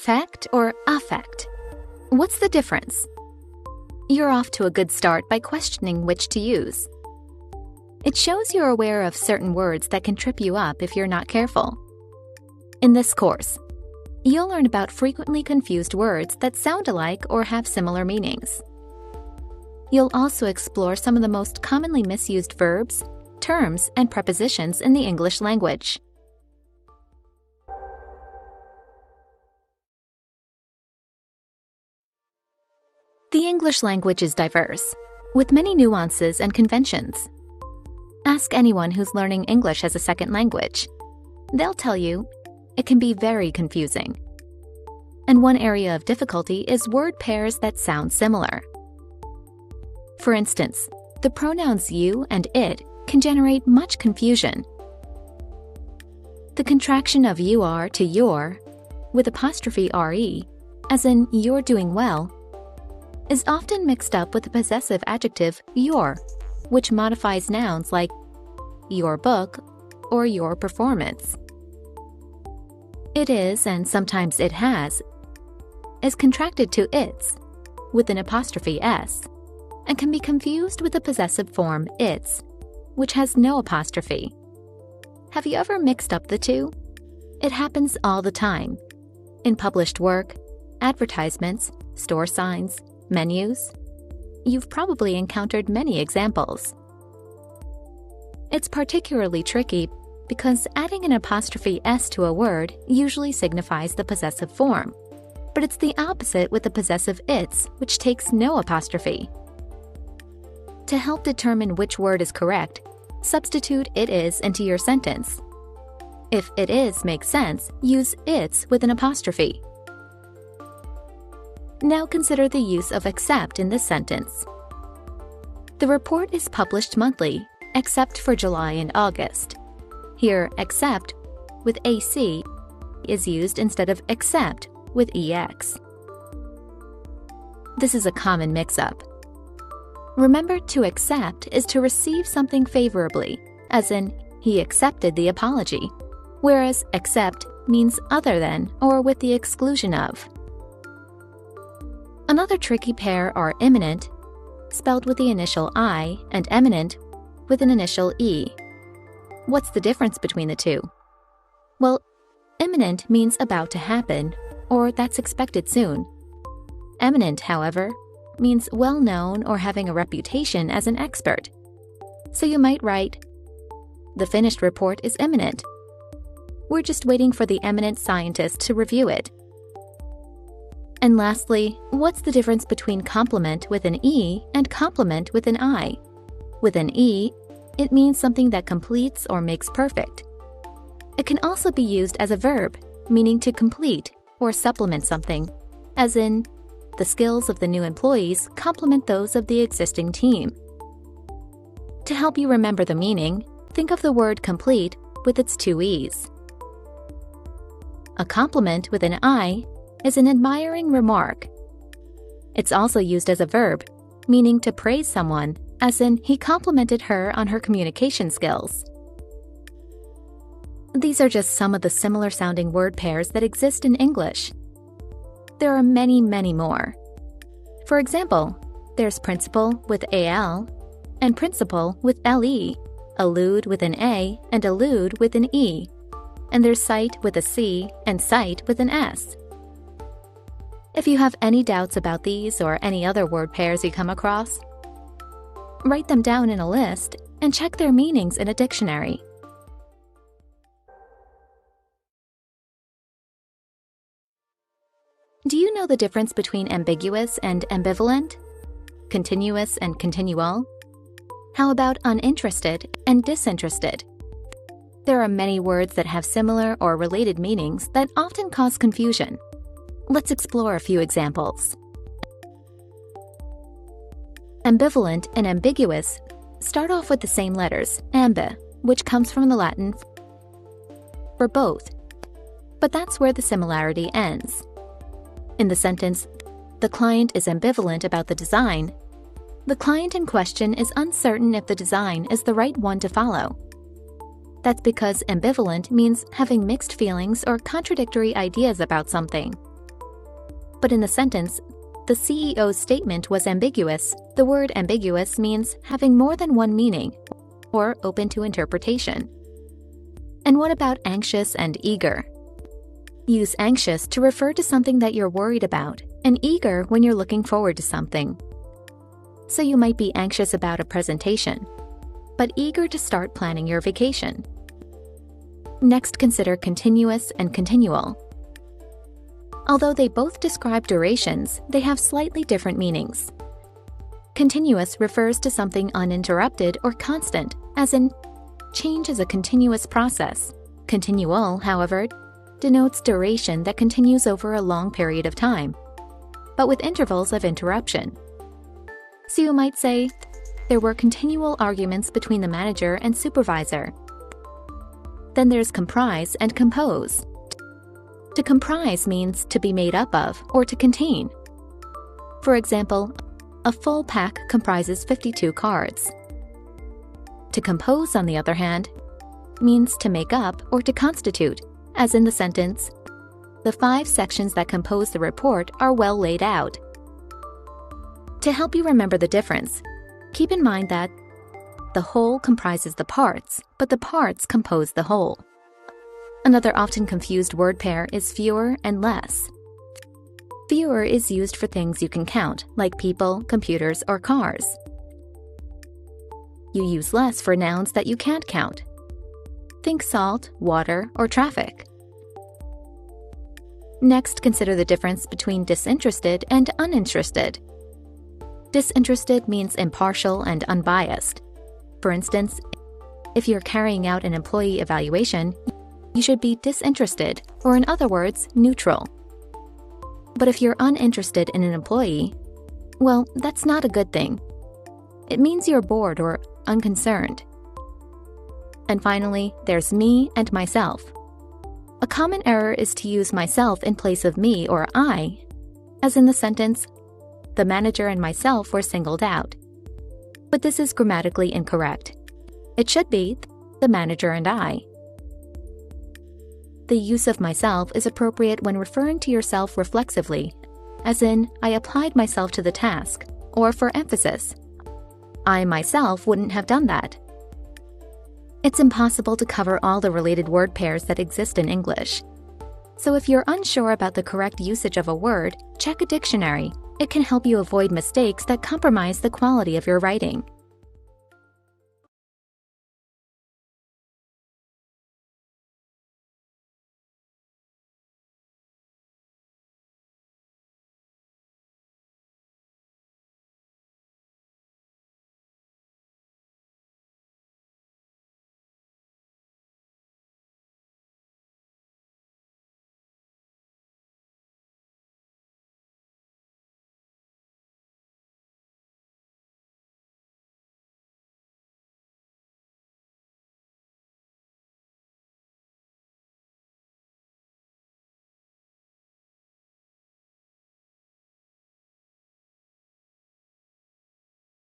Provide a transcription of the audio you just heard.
affect or affect? What's the difference? You're off to a good start by questioning which to use. It shows you're aware of certain words that can trip you up if you're not careful. In this course, you'll learn about frequently confused words that sound alike or have similar meanings. You'll also explore some of the most commonly misused verbs, terms, and prepositions in the English language. The English language is diverse, with many nuances and conventions. Ask anyone who's learning English as a second language. They'll tell you it can be very confusing. And one area of difficulty is word pairs that sound similar. For instance, the pronouns you and it can generate much confusion. The contraction of you are to your, with apostrophe re, as in you're doing well, is often mixed up with the possessive adjective your, which modifies nouns like your book or your performance. It is, and sometimes it has, is contracted to its, with an apostrophe s, and can be confused with the possessive form its, which has no apostrophe. Have you ever mixed up the two? It happens all the time. In published work, advertisements, store signs, menus. You've probably encountered many examples. It's particularly tricky because adding an apostrophe s to a word usually signifies the possessive form, but it's the opposite with the possessive its, which takes no apostrophe. To help determine which word is correct, substitute it is into your sentence. If it is makes sense, use its with an apostrophe. Now consider the use of except in this sentence. The report is published monthly, except for July and August. Here, except with AC is used instead of except with EX. This is a common mix-up. Remember, to accept is to receive something favorably, as in, he accepted the apology, whereas accept means other than or with the exclusion of. Another tricky pair are imminent, spelled with the initial I, and eminent, with an initial E. What's the difference between the two? Well, imminent means about to happen, or that's expected soon. Eminent, however, means well-known or having a reputation as an expert. So you might write, the finished report is imminent. We're just waiting for the eminent scientist to review it. And lastly, what's the difference between compliment with an E and compliment with an I? With an E, it means something that completes or makes perfect. It can also be used as a verb, meaning to complete or supplement something, as in, the skills of the new employees complement those of the existing team. To help you remember the meaning, think of the word complete with its two E's. A compliment with an I is an admiring remark. It's also used as a verb, meaning to praise someone, as in he complimented her on her communication skills. These are just some of the similar-sounding word pairs that exist in English. There are many, many more. For example, there's principal with AL and principal with LE, allude with an A and allude with an E, and there's cite with a C and cite with an S. If you have any doubts about these or any other word pairs you come across, write them down in a list and check their meanings in a dictionary. Do you know the difference between ambiguous and ambivalent? Continuous and continual? How about uninterested and disinterested? There are many words that have similar or related meanings that often cause confusion. Let's explore a few examples. Ambivalent and ambiguous start off with the same letters, ambi, which comes from the Latin for both. But that's where the similarity ends. In the sentence, the client is ambivalent about the design, the client in question is uncertain if the design is the right one to follow. That's because ambivalent means having mixed feelings or contradictory ideas about something. But in the sentence, the CEO's statement was ambiguous. The word ambiguous means having more than one meaning or open to interpretation. And what about anxious and eager? Use anxious to refer to something that you're worried about, and eager when you're looking forward to something. So you might be anxious about a presentation, but eager to start planning your vacation. Next, consider continuous and continual. Although they both describe durations, they have slightly different meanings. Continuous refers to something uninterrupted or constant, as in, change is a continuous process. Continual, however, denotes duration that continues over a long period of time, but with intervals of interruption. So you might say, there were continual arguments between the manager and supervisor. Then there's comprise and compose. To comprise means to be made up of or to contain. For example, a full pack comprises 52 cards. To compose, on the other hand, means to make up or to constitute, as in the sentence, the 5 sections that compose the report are well laid out. To help you remember the difference, keep in mind that the whole comprises the parts, but the parts compose the whole. Another often confused word pair is fewer and less. Fewer is used for things you can count, like people, computers, or cars. You use less for nouns that you can't count. Think salt, water, or traffic. Next, consider the difference between disinterested and uninterested. Disinterested means impartial and unbiased. For instance, if you're carrying out an employee evaluation, you should be disinterested, or in other words, neutral. But if you're uninterested in an employee, well, that's not a good thing. It means you're bored or unconcerned. And finally, there's me and myself. A common error is to use myself in place of me or I, as in the sentence, the manager and myself were singled out. But this is grammatically incorrect. It should be the manager and I. The use of myself is appropriate when referring to yourself reflexively, as in, I applied myself to the task, or for emphasis, I myself wouldn't have done that. It's impossible to cover all the related word pairs that exist in English. So if you're unsure about the correct usage of a word, check a dictionary. It can help you avoid mistakes that compromise the quality of your writing.